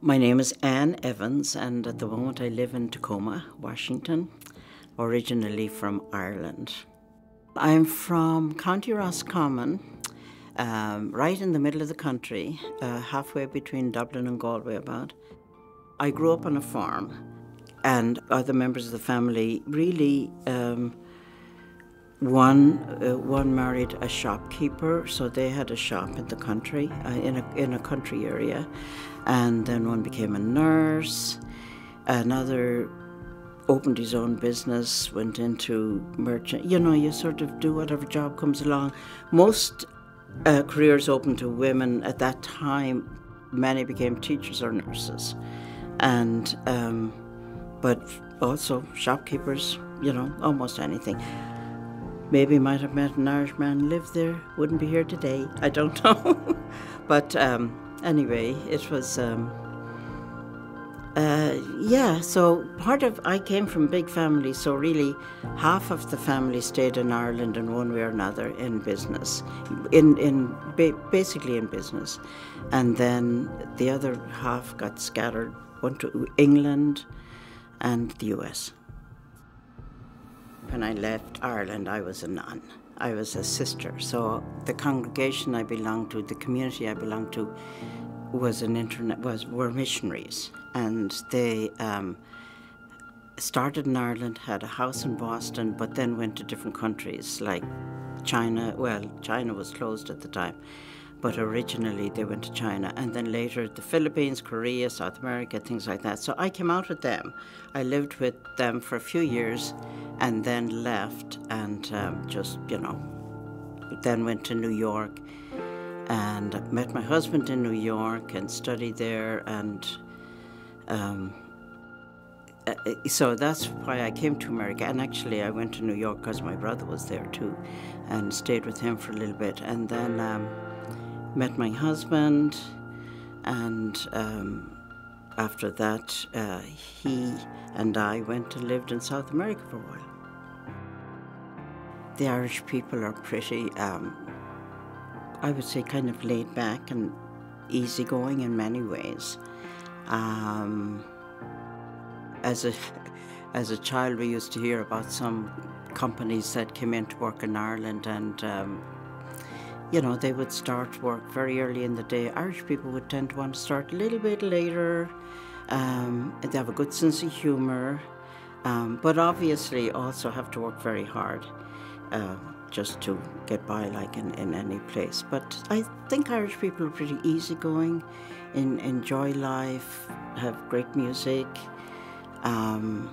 My name is Ann Evans, and at the moment I live in Tacoma, Washington, originally from Ireland. I'm from County Roscommon, right in the middle of the country, halfway between Dublin and Galway about. I grew up on a farm, and other members of the family really one married a shopkeeper, so they had a shop in the country, in a country area, and then one became a nurse. Another opened his own business, went into merchant. You sort of do whatever job comes along. Most careers open to women at that time. Many became teachers or nurses, and but also shopkeepers. Almost anything. Maybe might have met an Irishman, lived there, wouldn't be here today. I don't know. But anyway, it was, so I came from a big family, so really half of the family stayed in Ireland in one way or another in business, basically in business. And then the other half got scattered, went to England and the US. When I left Ireland, I was a nun. I was a sister. So the congregation I belonged to, the community I belonged to, were missionaries, and they started in Ireland, had a house in Boston, but then went to different countries like China. Well, China was closed at the time, but originally they went to China, and then later the Philippines, Korea, South America, things like that. So I came out with them. I lived with them for a few years and then left and then went to New York and met my husband in New York and studied there. And so that's why I came to America. And actually I went to New York because my brother was there too, and stayed with him for a little bit. And then met my husband, and after that he and I went and lived in South America for a while. The Irish people are pretty, I would say, kind of laid back and easygoing in many ways. As a child, we used to hear about some companies that came in to work in Ireland, and they would start work very early in the day. Irish people would tend to want to start a little bit later. They have a good sense of humour, but obviously also have to work very hard just to get by, like in any place. But I think Irish people are pretty easygoing, enjoy life, have great music, and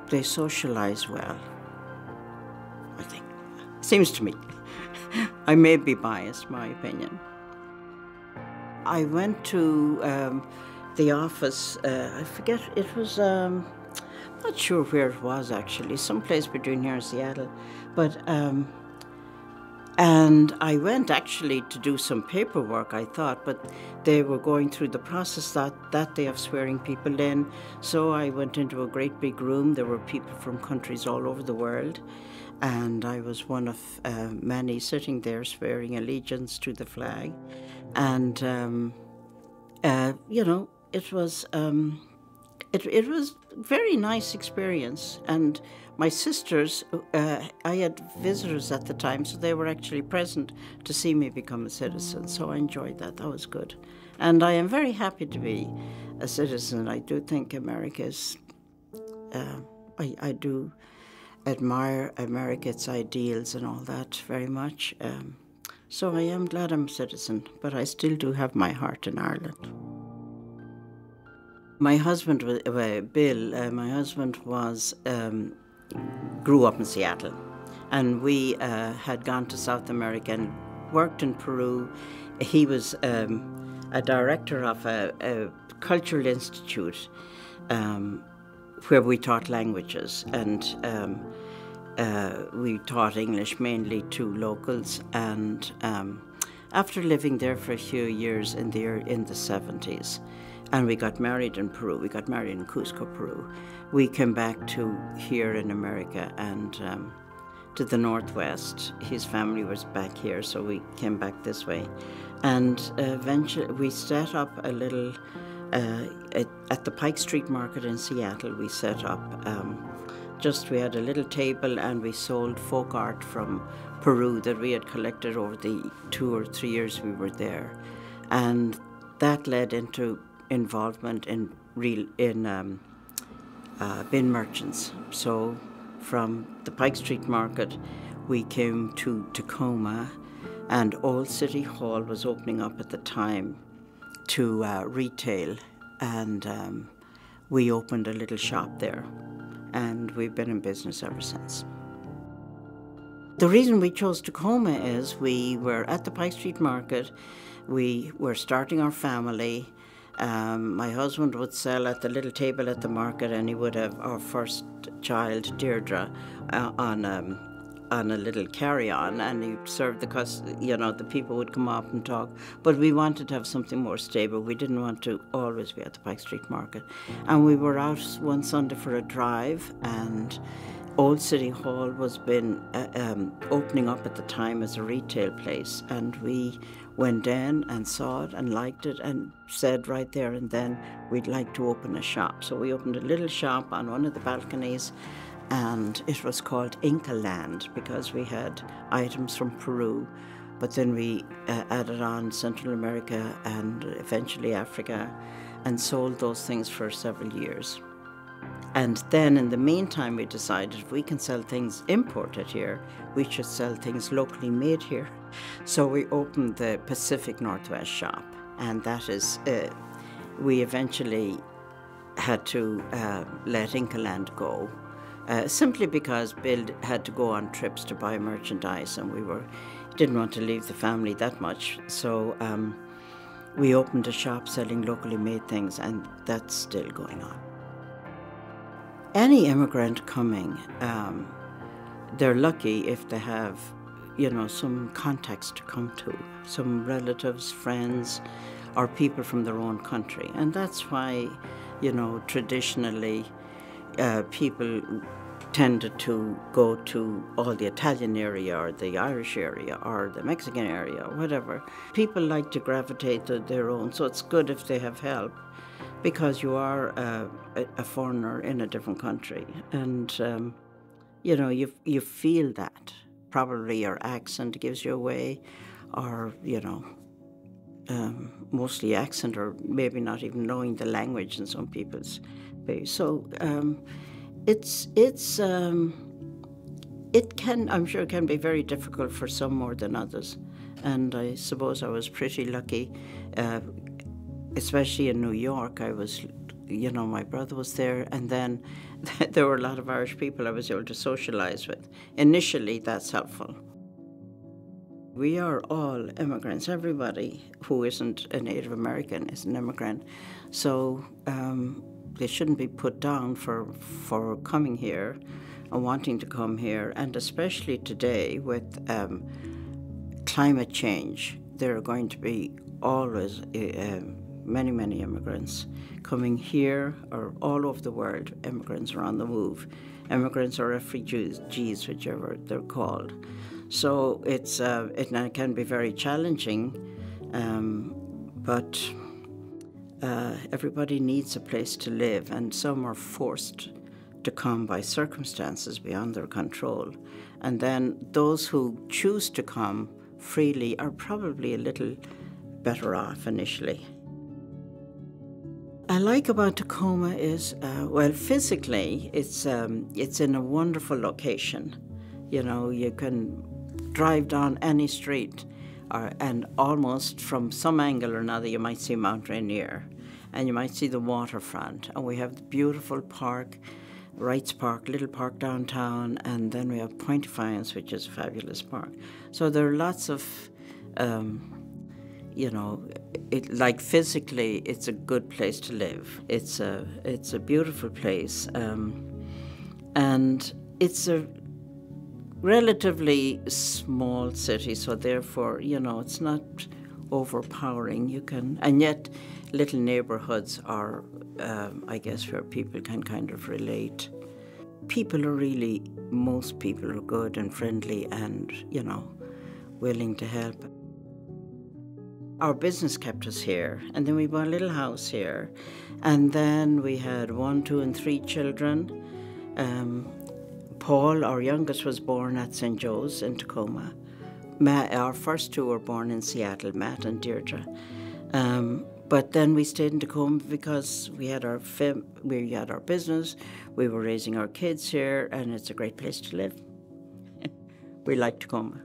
they socialise well, I think. Seems to me. I may be biased, my opinion. I went to the office, I forget, it was, not sure where it was actually, someplace between here and Seattle, but, and I went actually to do some paperwork, I thought, but they were going through the process that day of swearing people in, so I went into a great big room. There were people from countries all over the world, and I was one of many sitting there swearing allegiance to the flag. And it was it was a very nice experience. And my sisters, I had visitors at the time, so they were actually present to see me become a citizen. So I enjoyed that. That was good, and I am very happy to be a citizen. I do think America's. I do admire America's ideals and all that very much. So I am glad I'm a citizen, but I still do have my heart in Ireland. My husband, Bill, my husband grew up in Seattle, and we had gone to South America and worked in Peru. He was a director of a cultural institute where we taught languages, and we taught English mainly to locals. And after living there for a few years in the 70s, and we got married in Peru. We got married in Cusco, Peru. We came back to here in America, and to the northwest. His family was back here, so we came back this way. And eventually we set up a little, at the Pike Street Market in Seattle, we set up, we had a little table and we sold folk art from Peru that we had collected over the 2 or 3 years we were there. And that led into involvement in bin merchants. So from the Pike Street Market, we came to Tacoma, and Old City Hall was opening up at the time to retail, and we opened a little shop there, and we've been in business ever since. The reason we chose Tacoma is we were at the Pike Street Market, we were starting our family. My husband would sell at the little table at the market, and he would have our first child, Deirdre, on a little carry-on, and he'd serve the people would come up and talk. But we wanted to have something more stable. We didn't want to always be at the Pike Street Market. And we were out one Sunday for a drive, and Old City Hall was opening up at the time as a retail place, and we went in and saw it and liked it and said right there and then we'd like to open a shop. So we opened a little shop on one of the balconies, and it was called Inca Land because we had items from Peru, but then we added on Central America and eventually Africa and sold those things for several years. And then in the meantime, we decided if we can sell things imported here, we should sell things locally made here. So we opened the Pacific Northwest shop, and that is, we eventually had to let Inca Land go, simply because Bill had to go on trips to buy merchandise, and we didn't want to leave the family that much. So we opened a shop selling locally made things, and that's still going on. Any immigrant coming, they're lucky if they have, some contacts to come to, some relatives, friends, or people from their own country. And that's why, traditionally, people tended to go to all the Italian area or the Irish area or the Mexican area or whatever. People like to gravitate to their own, so it's good if they have help, because you are a foreigner in a different country, and you feel that. Probably your accent gives you away, or mostly accent, or maybe not even knowing the language in some people's ways. So I'm sure it can be very difficult for some more than others, and I suppose I was pretty lucky. Especially in New York, I was, my brother was there, and then there were a lot of Irish people I was able to socialize with. Initially, that's helpful. We are all immigrants. Everybody who isn't a Native American is an immigrant. So they shouldn't be put down for coming here and wanting to come here, and especially today with climate change, there are going to be always many, many immigrants coming here or all over the world. Immigrants are on the move. Immigrants or refugees, whichever they're called. So it can be very challenging, but everybody needs a place to live, and some are forced to come by circumstances beyond their control. And then those who choose to come freely are probably a little better off initially. I like about Tacoma is, physically, it's in a wonderful location. You can drive down any street, and almost from some angle or another, you might see Mount Rainier, and you might see the waterfront. And we have the beautiful park, Wrights Park, little park downtown, and then we have Point Defiance, which is a fabulous park. So there are lots of physically, it's a good place to live. It's a beautiful place, and it's a relatively small city. So therefore, it's not overpowering. And yet, little neighborhoods are, I guess, where people can kind of relate. people are really, most people are good and friendly and, willing to help. Our business kept us here, and then we bought a little house here, and then we had 1, 2, and 3 children. Paul, our youngest, was born at St. Joe's in Tacoma. Our first 2 were born in Seattle, Matt and Deirdre. But then we stayed in Tacoma because we had our business, we were raising our kids here, and it's a great place to live. We like Tacoma.